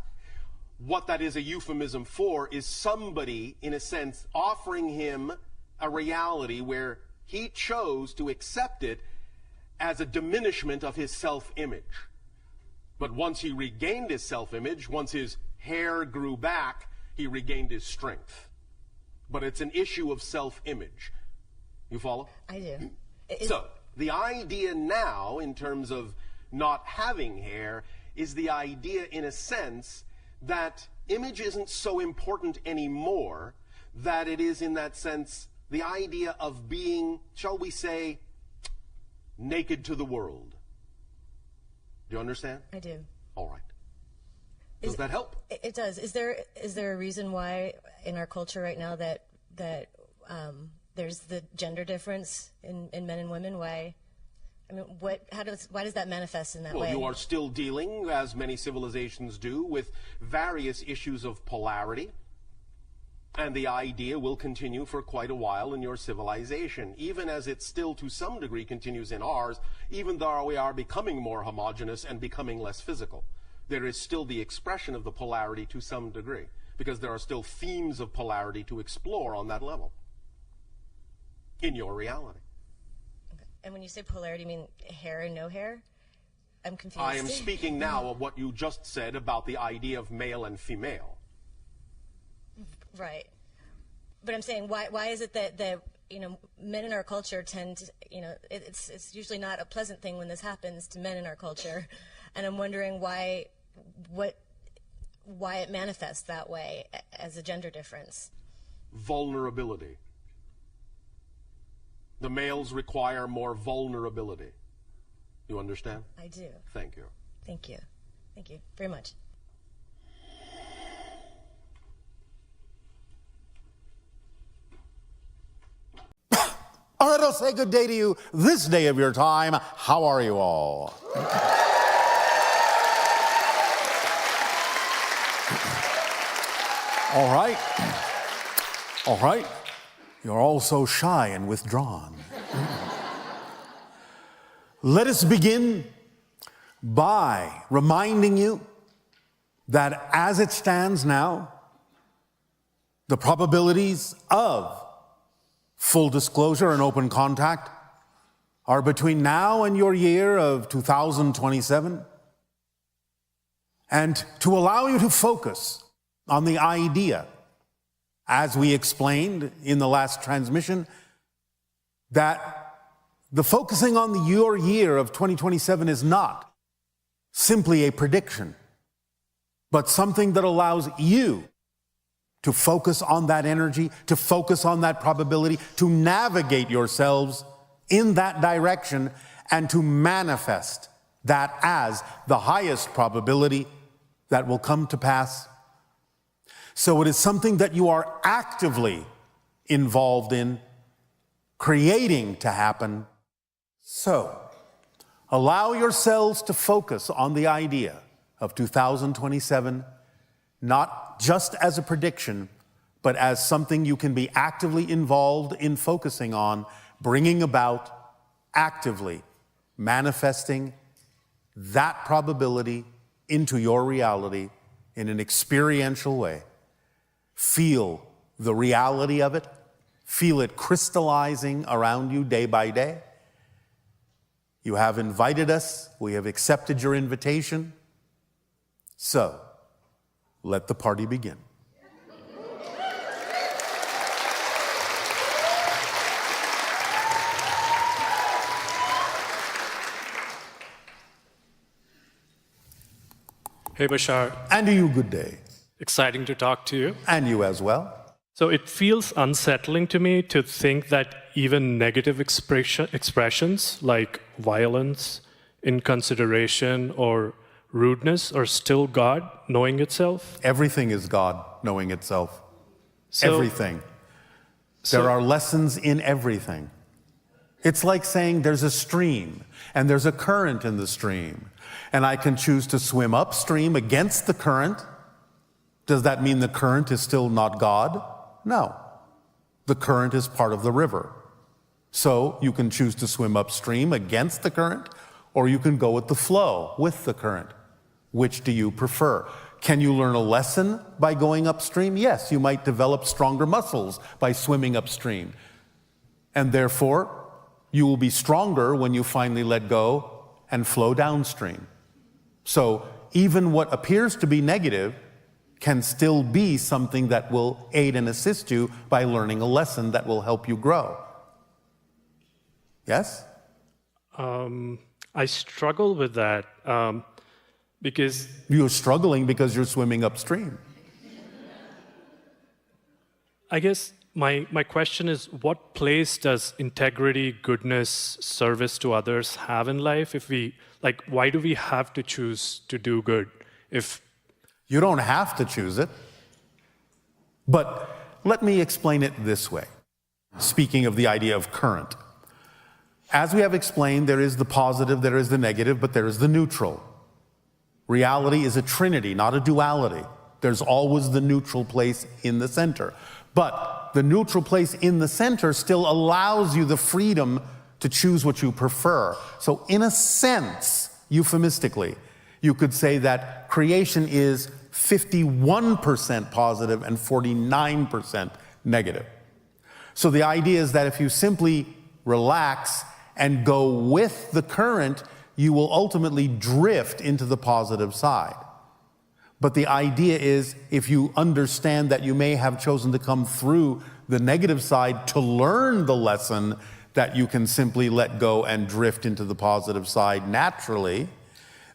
what that is a euphemism for is somebody, in a sense, offering him a reality where he chose to accept it as a diminishment of his self-image. But once he regained his self-image, once his hair grew back, he regained his strength. But it's an issue of self-image. You follow? I do. So, the idea now, in terms of not having hair, is the idea, in a sense, that image isn't so important anymore, that it is, in that sense, the idea of being, shall we say, naked to the world. Do you understand? I do. All right. Does that help? It does. Is there a reason why in our culture right now that there's the gender difference in men and women? Why? I mean, why does that manifest in that way? Well, you are still dealing, as many civilizations do, with various issues of polarity. And the idea will continue for quite a while in your civilization, even as it still to some degree continues in ours, even though we are becoming more homogeneous and becoming less physical. There is still the expression of the polarity to some degree, because there are still themes of polarity to explore on that level in your reality. Okay. And when you say polarity, you mean hair and no hair? I'm confused. I am speaking now of what you just said about the idea of male and female. Right. But I'm saying, why is it that men in our culture tend to, it's usually not a pleasant thing when this happens to men in our culture, and I'm wondering why it manifests that way as a gender difference. Vulnerability. The males require more vulnerability. You understand? I do. Thank you. Thank you. Thank you very much. All right, I'll say good day to you this day of your time. How are you all? All right. All right. You're all so shy and withdrawn. Let us begin by reminding you that as it stands now, the probabilities of full disclosure and open contact are between now and your year of 2027. And to allow you to focus on the idea, as we explained in the last transmission, that the focusing on your year of 2027 is not simply a prediction, but something that allows you to focus on that energy, to focus on that probability, to navigate yourselves in that direction, and to manifest that as the highest probability that will come to pass. So it is something that you are actively involved in, creating to happen. So allow yourselves to focus on the idea of 2027, not just as a prediction, but as something you can be actively involved in focusing on, bringing about, actively manifesting that probability into your reality in an experiential way. Feel the reality of it. Feel it crystallizing around you day by day. You have invited us. We have accepted your invitation. So, let the party begin. Hey, Bashar. And to you, good day. Exciting to talk to you. And you as well. So it feels unsettling to me to think that even negative expressions like violence, inconsideration, or rudeness are still God knowing itself. Everything is God knowing itself. So, everything. There are lessons in everything. It's like saying there's a stream and there's a current in the stream, and I can choose to swim upstream against the current. Does that mean the current is still not God? No. The current is part of the river. So you can choose to swim upstream against the current, or you can go with the flow, with the current. Which do you prefer? Can you learn a lesson by going upstream? Yes, you might develop stronger muscles by swimming upstream. And therefore, you will be stronger when you finally let go and flow downstream. So even what appears to be negative can still be something that will aid and assist you by learning a lesson that will help you grow. Yes? I struggle with that because... You're struggling because you're swimming upstream. I guess my question is, what place does integrity, goodness, service to others have in life? Why do we have to choose to do good? You don't have to choose it. But let me explain it this way. Speaking of the idea of current. As we have explained, there is the positive, there is the negative, but there is the neutral. Reality is a trinity, not a duality. There's always the neutral place in the center. But the neutral place in the center still allows you the freedom to choose what you prefer. So in a sense, euphemistically, you could say that creation is 51% positive and 49% negative. So the idea is that if you simply relax and go with the current, you will ultimately drift into the positive side. But the idea is, if you understand that you may have chosen to come through the negative side to learn the lesson, that you can simply let go and drift into the positive side naturally,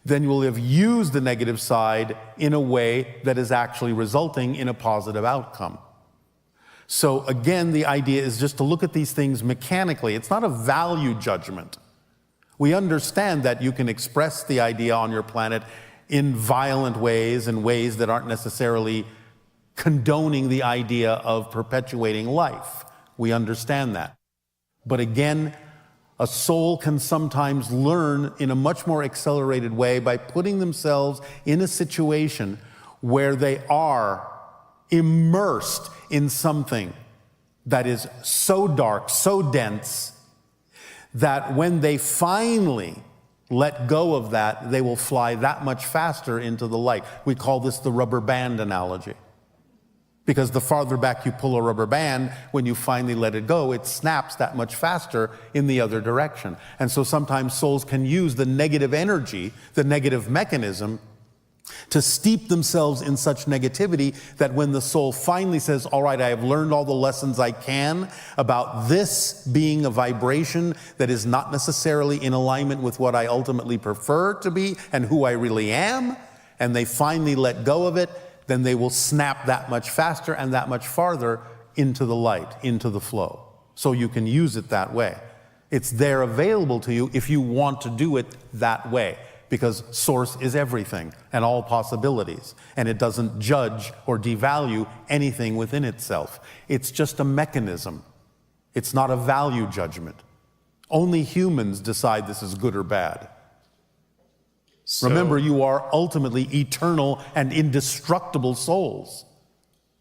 then you will have used the negative side in a way that is actually resulting in a positive outcome. So again, the idea is just to look at these things mechanically. It's not a value judgment. We understand that you can express the idea on your planet in violent ways and ways that aren't necessarily condoning the idea of perpetuating life. We understand that. But again, a soul can sometimes learn in a much more accelerated way by putting themselves in a situation where they are immersed in something that is so dark, so dense, that when they finally let go of that, they will fly that much faster into the light. We call this the rubber band analogy. Because the farther back you pull a rubber band, when you finally let it go, it snaps that much faster in the other direction. And so sometimes souls can use the negative energy, the negative mechanism, to steep themselves in such negativity that when the soul finally says, all right, I have learned all the lessons I can about this being a vibration that is not necessarily in alignment with what I ultimately prefer to be and who I really am, and they finally let go of it, then they will snap that much faster and that much farther into the light, into the flow. So you can use it that way. It's there available to you if you want to do it that way, because Source is everything and all possibilities, and it doesn't judge or devalue anything within itself. It's just a mechanism. It's not a value judgment. Only humans decide this is good or bad. So, Remember, you are ultimately eternal and indestructible souls.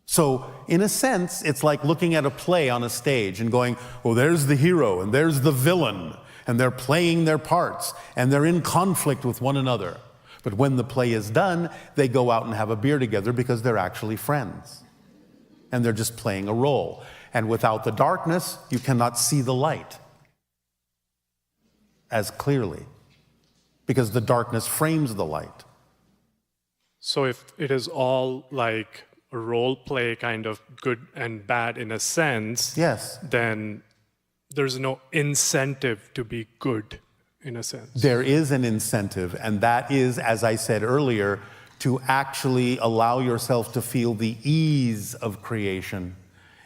So, in a sense, it's like looking at a play on a stage and going, oh, there's the hero and there's the villain, and they're playing their parts, and they're in conflict with one another. But when the play is done, they go out and have a beer together because they're actually friends. And they're just playing a role. And without the darkness, you cannot see the light as clearly, because the darkness frames the light. so if it is all like a role play, kind of good and bad in a sense, Yes. then there's no incentive to be good in a sense. There is an incentive, and that is, as I said earlier, to actually allow yourself to feel the ease of creation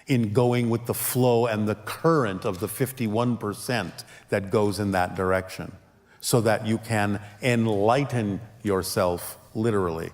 in going with the flow and the current of the 51% that goes in that direction, so that you can enlighten yourself literally